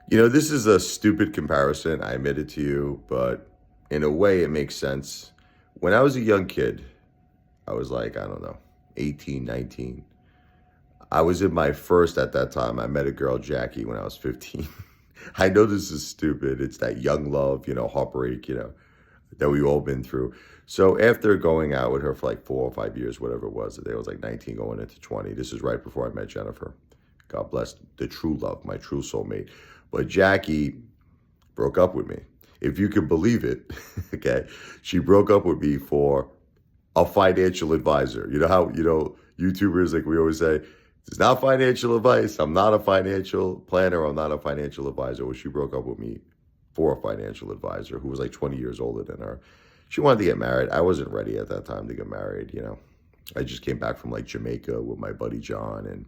This is a stupid comparison. I admit it to you, but in a way, it makes sense. When I was a young kid, I was like, I don't know, 18, 19. I was in my first at that time. I met a girl, Jackie, when I was 15. I know this is stupid. It's that young love, heartbreak, that we've all been through. So after going out with her for like 4 or 5 years, whatever it was, I was like 19 going into 20. This is right before I met Jennifer. God bless the true love, my true soulmate. But Jackie broke up with me. If you can believe it, okay, she broke up with me for a financial advisor. You know how, YouTubers, like we always say, it's not financial advice. I'm not a financial planner. I'm not a financial advisor. Well, she broke up with me for a financial advisor who was like 20 years older than her. She wanted to get married. I wasn't ready at that time to get married. I just came back from like Jamaica with my buddy John, and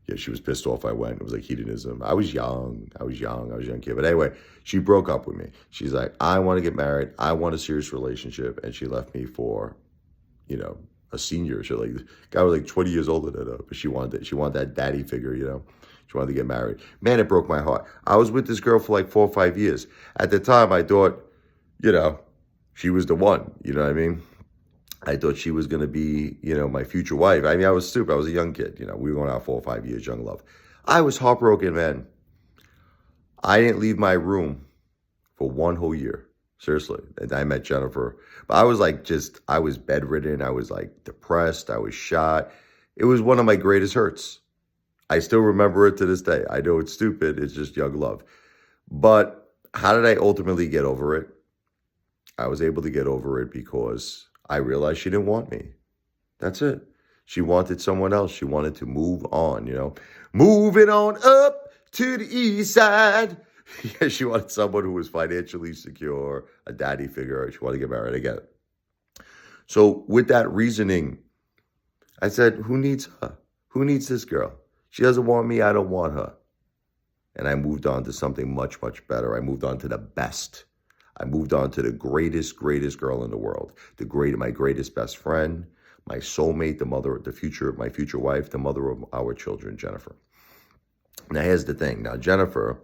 yeah, she was pissed off I went. It was like hedonism. I was young. I was a young kid. But anyway, she broke up with me. She's like, I want to get married. I want a serious relationship. And she left me for, a senior. She like, guy was like 20 years older than her, but she wanted that daddy figure. She wanted to get married. Man, it broke my heart. I was with this girl for like 4 or 5 years. At the time, I thought, she was the one. You know what I mean? I thought she was going to be, my future wife. I mean, I was stupid. I was a young kid. We were going out 4 or 5 years, young love. I was heartbroken, man. I didn't leave my room for 1 whole year. Seriously. And I met Jennifer. But I was like, I was bedridden. I was like depressed. I was shot. It was one of my greatest hurts. I still remember it to this day. I know it's stupid. It's just young love. But how did I ultimately get over it? I was able to get over it because I realized she didn't want me. That's it. She wanted someone else. She wanted to move on, Moving on up to the east side. Yeah, she wanted someone who was financially secure, a daddy figure. She wanted to get married again. So with that reasoning, I said, who needs her? Who needs this girl? She doesn't want me. I don't want her. And I moved on to something much, much better. I moved on to the best. I moved on to the greatest girl in the world. My greatest best friend, my soulmate, my future wife, the mother of our children, Jennifer. Now, here's the thing. Now, Jennifer,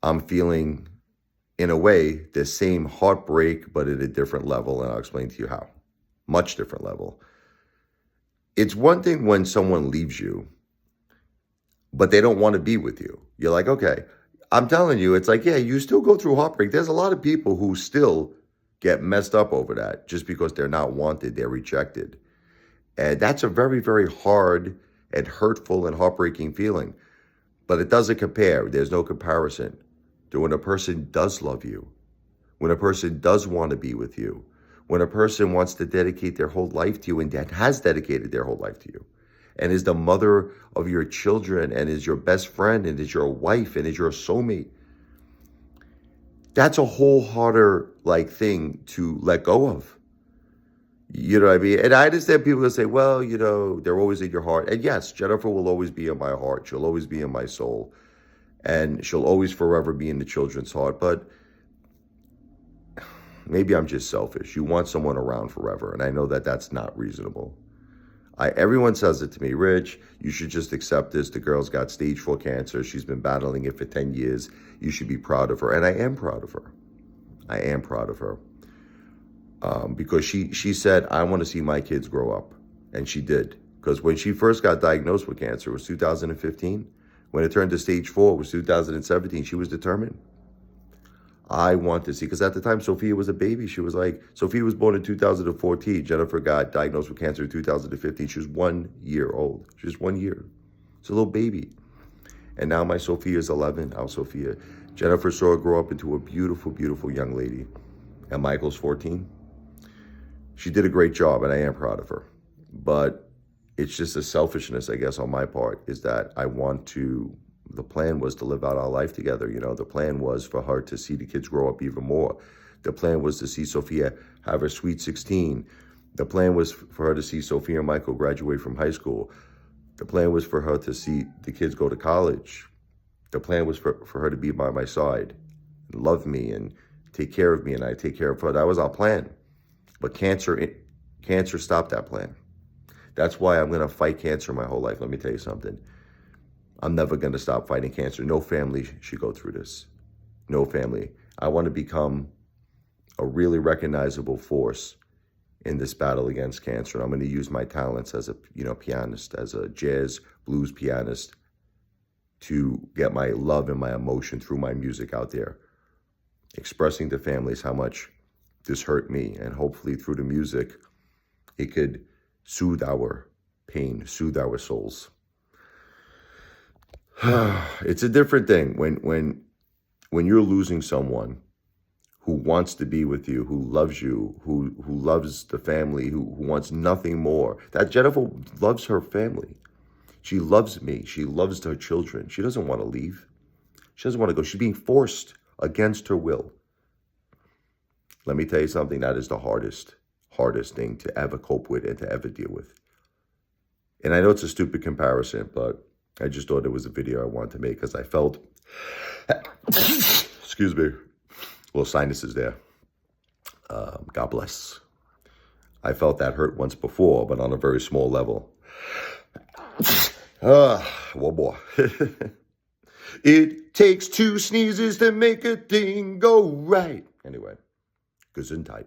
I'm feeling, in a way, the same heartbreak, but at a different level, and I'll explain to you how. Much different level. It's one thing when someone leaves you, but they don't want to be with you. You're like, okay, I'm telling you, it's like, yeah, you still go through heartbreak. There's a lot of people who still get messed up over that just because they're not wanted, they're rejected. And that's a very, very hard and hurtful and heartbreaking feeling. But it doesn't compare. There's no comparison to when a person does love you, when a person does want to be with you, when a person wants to dedicate their whole life to you and that has dedicated their whole life to you, and is the mother of your children and is your best friend and is your wife and is your soulmate. That's a whole harder thing to let go of. You know what I mean? And I understand people that say, well, they're always in your heart. And yes, Jennifer will always be in my heart. She'll always be in my soul. And she'll always forever be in the children's heart. But maybe I'm just selfish. You want someone around forever. And I know that that's not reasonable. Everyone says it to me, Rich, you should just accept this. The girl's got stage 4 cancer. She's been battling it for 10 years. You should be proud of her. And I am proud of her. I am proud of her. Because she said, I want to see my kids grow up. And she did. Because when she first got diagnosed with cancer, it was 2015. When it turned to stage 4, it was 2017. She was determined. I want to see, because at the time, Sophia was a baby. Sophia was born in 2014. Jennifer got diagnosed with cancer in 2015. She was 1 year old. She was 1 year. It's a little baby. And now my Sophia is 11. Our Sophia. Jennifer saw her grow up into a beautiful, beautiful young lady. And Michael's 14. She did a great job, and I am proud of her. But it's just a selfishness, I guess, on my part, is that the plan was to live out our life together. The plan was for her to see the kids grow up even more. The plan was to see Sophia have her sweet 16. The plan was for her to see Sophia and Michael graduate from high school. The plan was for her to see the kids go to college. The plan was for her to be by my side and love me and take care of me, and I take care of her. That was our plan. But cancer stopped that plan. That's why I'm going to fight cancer my whole life. Let me tell you something. I'm never going to stop fighting cancer. No family should go through this. No family. I want to become a really recognizable force in this battle against cancer. I'm going to use my talents as a pianist, as a jazz blues pianist, to get my love and my emotion through my music out there, expressing to families how much this hurt me, and hopefully through the music, it could soothe our pain, soothe our souls. It's a different thing when you're losing someone who wants to be with you, who loves you, who loves the family, who wants nothing more. That Jennifer loves her family. She loves me. She loves her children. She doesn't want to leave. She doesn't want to go. She's being forced against her will. Let me tell you something. That is the hardest thing to ever cope with and to ever deal with. And I know it's a stupid comparison, but I just thought it was a video I wanted to make because I felt, excuse me, little sinuses there. God bless. I felt that hurt once before, but on a very small level. One more. It takes 2 sneezes to make a thing go right. Anyway, Gesundheit.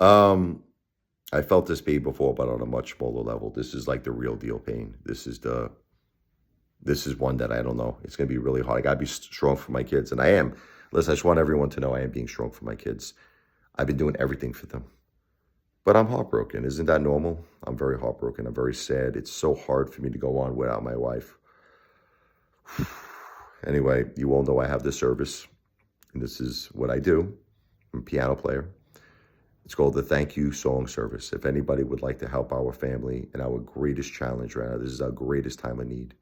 I felt this pain before, but on a much smaller level. This is like the real deal pain. This is one that I don't know. It's going to be really hard. I got to be strong for my kids. And I am. Listen, I just want everyone to know I am being strong for my kids. I've been doing everything for them. But I'm heartbroken. Isn't that normal? I'm very heartbroken. I'm very sad. It's so hard for me to go on without my wife. Anyway, you all know I have this service. And this is what I do. I'm a piano player. It's called the Thank You Song Service. If anybody would like to help our family in our greatest challenge right now, this is our greatest time of need.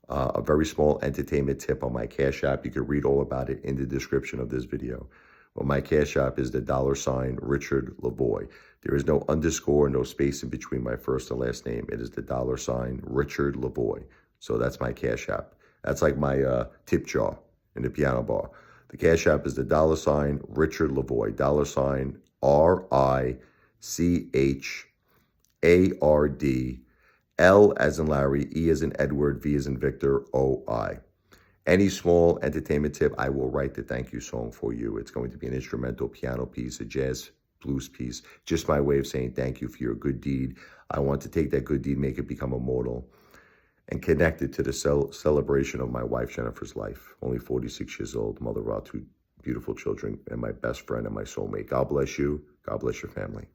A very small entertainment tip on my Cash App. You can read all about it in the description of this video. Well, my Cash App is the $RichardLevoi. There is no underscore, no space in between my first and last name. It is the $RichardLevoi. So that's my Cash App. That's like my tip jar in the piano bar. The Cash App is the $RichardLevoi. $RichardL as in Larry, E as in Edward, V as in Victor, O-I. Any small entertainment tip, I will write the thank you song for you. It's going to be an instrumental piano piece, a jazz blues piece, just my way of saying thank you for your good deed. I want to take that good deed, make it become immortal, and connect it to the celebration of my wife, Jennifer's life. Only 46 years old, mother of 2 beautiful children, and my best friend and my soulmate. God bless you. God bless your family.